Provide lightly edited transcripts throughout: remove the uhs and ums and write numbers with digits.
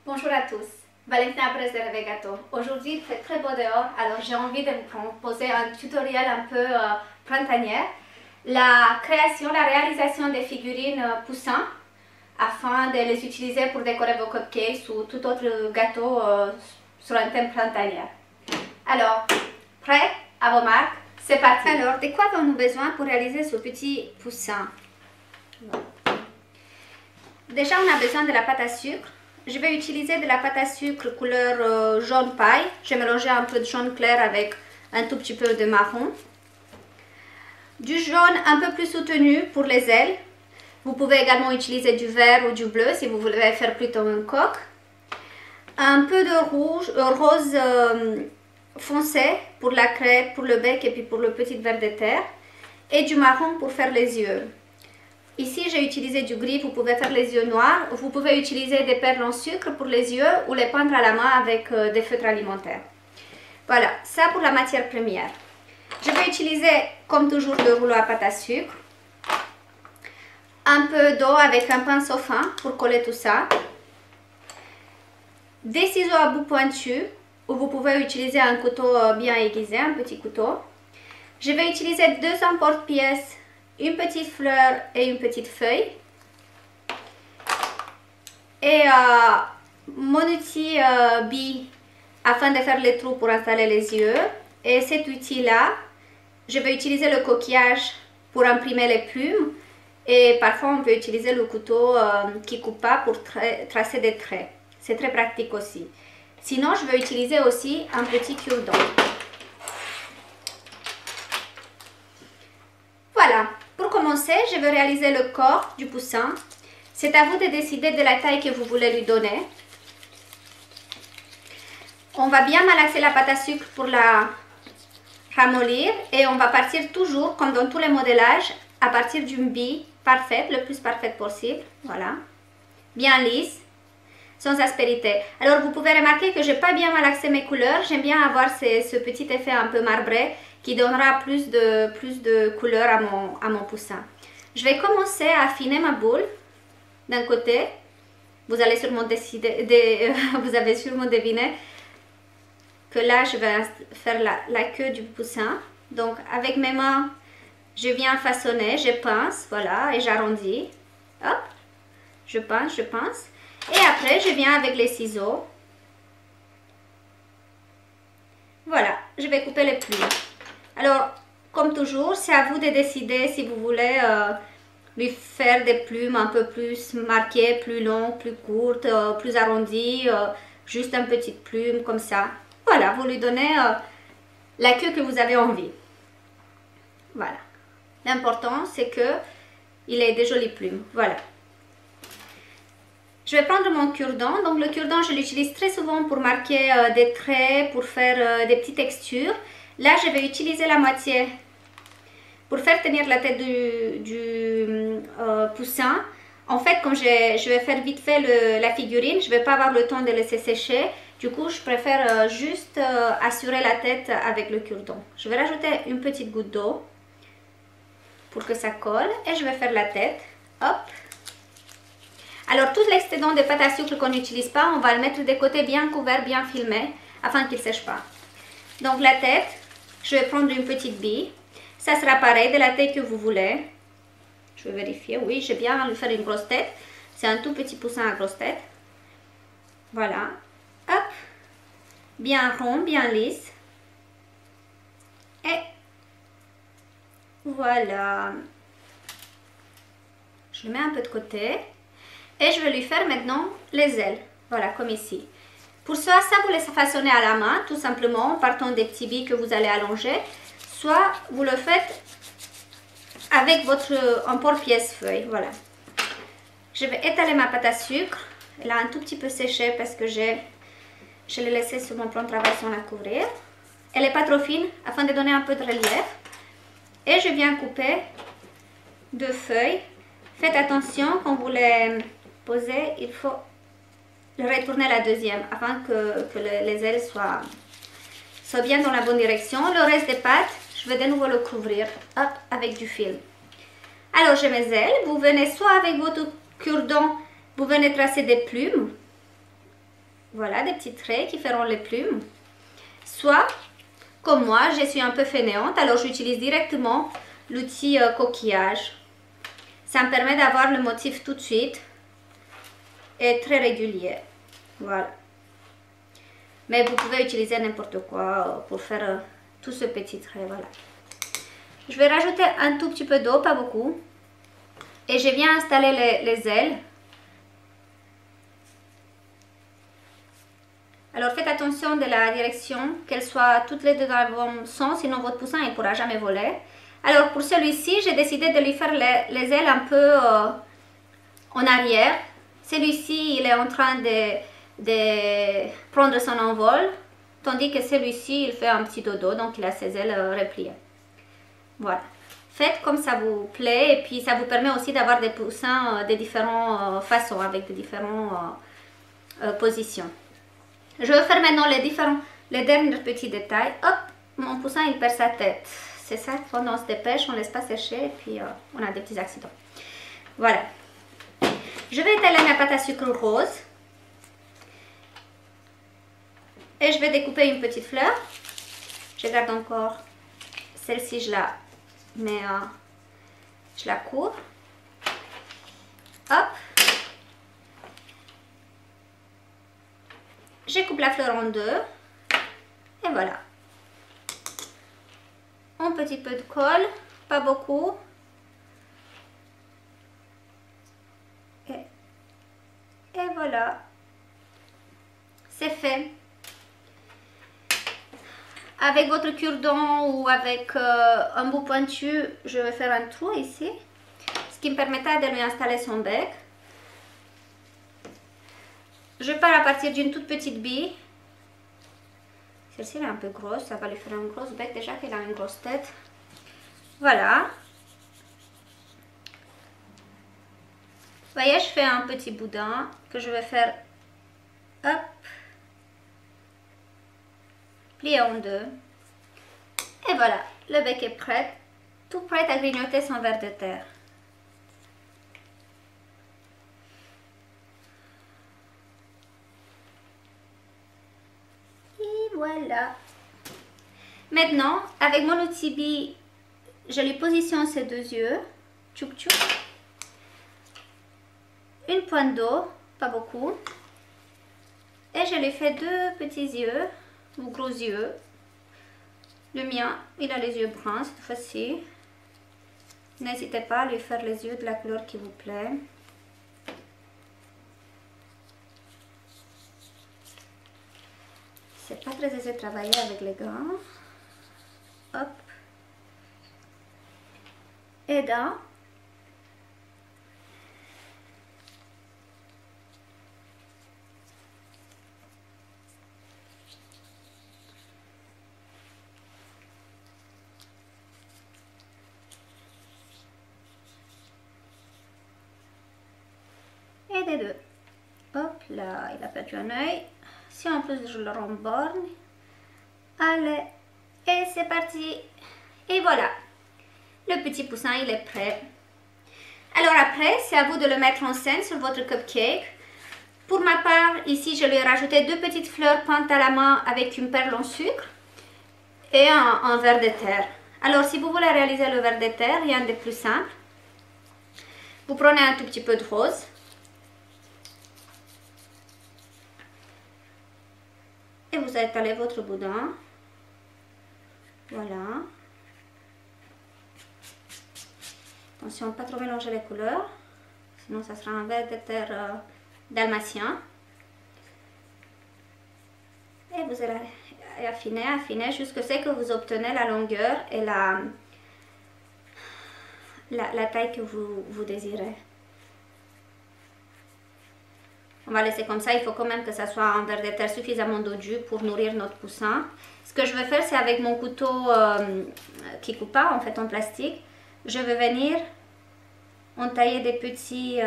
Bonjour à tous, Valentina Perez de Rêve Gâteau. Aujourd'hui il fait très beau dehors, alors j'ai envie de vous proposer un tutoriel un peu printanier. La création, la réalisation des figurines poussins afin de les utiliser pour décorer vos cupcakes ou tout autre gâteau sur un thème printanier. Alors, prêt à vos marques? C'est parti. Alors, de quoi avons-nous besoin pour réaliser ce petit poussin? Déjà, on a besoin de la pâte à sucre. Je vais utiliser de la pâte à sucre couleur jaune paille. J'ai mélangé un peu de jaune clair avec un tout petit peu de marron. Du jaune un peu plus soutenu pour les ailes. Vous pouvez également utiliser du vert ou du bleu si vous voulez faire plutôt une coque. Un peu de rose foncé pour la crêpe, pour le bec et puis pour le petit verre de terre. Et du marron pour faire les yeux. Ici, j'ai utilisé du gris, vous pouvez faire les yeux noirs. Vous pouvez utiliser des perles en sucre pour les yeux ou les peindre à la main avec des feutres alimentaires. Voilà, ça pour la matière première. Je vais utiliser, comme toujours, le rouleau à pâte à sucre. Un peu d'eau avec un pinceau fin pour coller tout ça. Des ciseaux à bout pointu, ou vous pouvez utiliser un couteau bien aiguisé, un petit couteau. Je vais utiliser deux emporte-pièces, une petite fleur et une petite feuille. Et mon outil bille afin de faire les trous pour installer les yeux. Et cet outil-là, je vais utiliser le coquillage pour imprimer les plumes. Et parfois, on peut utiliser le couteau qui coupe pas pour tracer des traits. C'est très pratique aussi. Sinon, je vais utiliser aussi un petit cure-dent. Voilà. Pour commencer, je vais réaliser le corps du poussin. C'est à vous de décider de la taille que vous voulez lui donner. On va bien malaxer la pâte à sucre pour la ramollir et on va partir toujours, comme dans tous les modélages, à partir d'une bille parfaite, le plus parfaite possible. Voilà. Bien lisse, sans aspérité. Alors vous pouvez remarquer que je n'ai pas bien malaxé mes couleurs. J'aime bien avoir ce petit effet un peu marbré qui donnera plus de couleur à mon poussin. Je vais commencer à affiner ma boule d'un côté. Vous allez sûrement vous avez sûrement deviné que là je vais faire la queue du poussin. Donc avec mes mains, je viens façonner, je pince, voilà, et j'arrondis. Hop, je pince. Et après, je viens avec les ciseaux. Voilà, je vais couper les plumes. Alors, comme toujours, c'est à vous de décider si vous voulez lui faire des plumes un peu plus marquées, plus longues, plus courtes, plus arrondies, juste une petite plume comme ça. Voilà, vous lui donnez la queue que vous avez envie. Voilà. L'important, c'est qu'il ait des jolies plumes. Voilà. Je vais prendre mon cure-dent. Donc le cure-dent, je l'utilise très souvent pour marquer des traits, pour faire des petites textures. Là, je vais utiliser la moitié pour faire tenir la tête du poussin. En fait, comme je vais faire vite fait la figurine, je ne vais pas avoir le temps de laisser sécher. Du coup, je préfère juste assurer la tête avec le cure-dent. Je vais rajouter une petite goutte d'eau pour que ça colle. Et je vais faire la tête. Hop. Alors, tout l'excédent de pâte à sucre qu'on n'utilise pas, on va le mettre de côté bien couvert, bien filmé, afin qu'il ne sèche pas. Donc, la tête, je vais prendre une petite bille. Ça sera pareil, de la taille que vous voulez. Je vais vérifier. Oui, j'ai bien lui faire une grosse tête. C'est un tout petit poussin à grosse tête. Voilà. Hop. Bien rond, bien lisse. Et voilà. Je le mets un peu de côté. Et je vais lui faire maintenant les ailes. Voilà, comme ici. Pour ça, vous les façonnez à la main, tout simplement, en partant des petits billes que vous allez allonger. Soit vous le faites avec votre emporte-pièce feuille. Voilà. Je vais étaler ma pâte à sucre. Elle a un tout petit peu séché parce que je l'ai laissée sur mon plan de travail sans la couvrir. Elle n'est pas trop fine, afin de donner un peu de relief. Et je viens couper deux feuilles. Faites attention, quand vous les posez, il faut retourner la deuxième afin que les ailes soient bien dans la bonne direction. Le reste des pâtes, je vais de nouveau le couvrir avec du fil. Alors j'ai mes ailes, vous venez soit avec votre cure-dent, vous venez tracer des plumes voilà, des petits traits qui feront les plumes. Soit, comme moi, je suis un peu fainéante, alors j'utilise directement l'outil coquillage. Ça me permet d'avoir le motif tout de suite et très régulier. Voilà. Mais vous pouvez utiliser n'importe quoi pour faire tout ce petit trait, voilà. Je vais rajouter un tout petit peu d'eau, pas beaucoup. Et je viens installer les ailes. Alors faites attention de la direction, qu'elles soient toutes les deux dans le bon sens, sinon votre poussin il ne pourra jamais voler. Alors pour celui-ci, j'ai décidé de lui faire les ailes un peu en arrière. Celui-ci, il est en train de prendre son envol, tandis que celui-ci, il fait un petit dodo, donc il a ses ailes repliées. Voilà. Faites comme ça vous plaît et puis ça vous permet aussi d'avoir des poussins de différentes façons, avec de différentes positions. Je vais faire maintenant les derniers petits détails. Hop, mon poussin il perd sa tête. C'est ça, quand on se dépêche, on ne laisse pas sécher et puis on a des petits accidents. Voilà. Je vais étaler ma pâte à sucre rose. Et je vais découper une petite fleur. Je garde encore celle-ci, je la mets, je la couvre. Hop. Je coupe la fleur en deux. Et voilà. Un petit peu de colle, pas beaucoup. Et voilà. C'est fait. Avec votre cure-dent ou avec un bout pointu, je vais faire un trou ici. Ce qui me permettra de lui installer son bec. Je pars à partir d'une toute petite bille. Celle-ci est un peu grosse, ça va lui faire un gros bec déjà qu'elle a une grosse tête. Voilà. Vous voyez, je fais un petit boudin que je vais faire, hop, plier en deux. Et voilà, le bec est prêt, tout prêt à grignoter son ver de terre. Et voilà. Maintenant, avec mon outil bille, je lui positionne ses deux yeux. Tchouk tchouk. Une pointe d'eau, pas beaucoup. Et je lui fais deux petits yeux, ou gros yeux. Le mien, il a les yeux bruns cette fois-ci. N'hésitez pas à lui faire les yeux de la couleur qui vous plaît. C'est pas très aisé de travailler avec les gants. Hop. Et là. Et des deux. Hop là, il a perdu un œil. Si en plus je le remborne. Allez. Et c'est parti. Et voilà. Le petit poussin, il est prêt. Alors après, c'est à vous de le mettre en scène sur votre cupcake. Pour ma part, ici, je lui ai rajouté deux petites fleurs peintes à la main avec une perle en sucre et un ver de terre. Alors, si vous voulez réaliser le ver de terre, rien de plus simple. Vous prenez un tout petit peu de rose. Et vous étalez votre boudin. Voilà. Attention, pas trop mélanger les couleurs. Sinon, ça sera un ver de terre dalmatien. Et vous allez affiner jusqu'à ce que vous obtenez la longueur et la taille que vous désirez. On va laisser comme ça, il faut quand même que ça soit un ver de terre suffisamment dodu pour nourrir notre poussin. Ce que je vais faire, c'est avec mon couteau qui coupe pas, en fait en plastique, je vais venir entailler des petits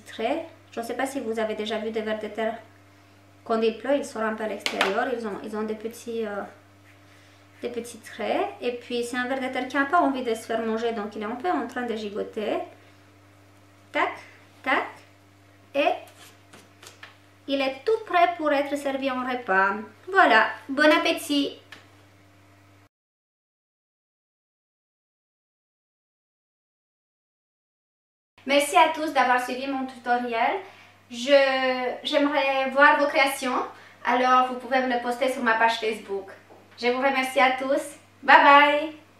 traits. Je ne sais pas si vous avez déjà vu des vers de terre. Quand il pleut, ils sortent un peu à l'extérieur, ils ont des petits traits. Et puis c'est un ver de terre qui n'a pas envie de se faire manger, donc il est un peu en train de gigoter. Tac, tac, et Il est tout prêt pour être servi en repas. Voilà, bon appétit! Merci à tous d'avoir suivi mon tutoriel. J'aimerais voir vos créations, alors vous pouvez me le poster sur ma page Facebook. Je vous remercie à tous. Bye bye!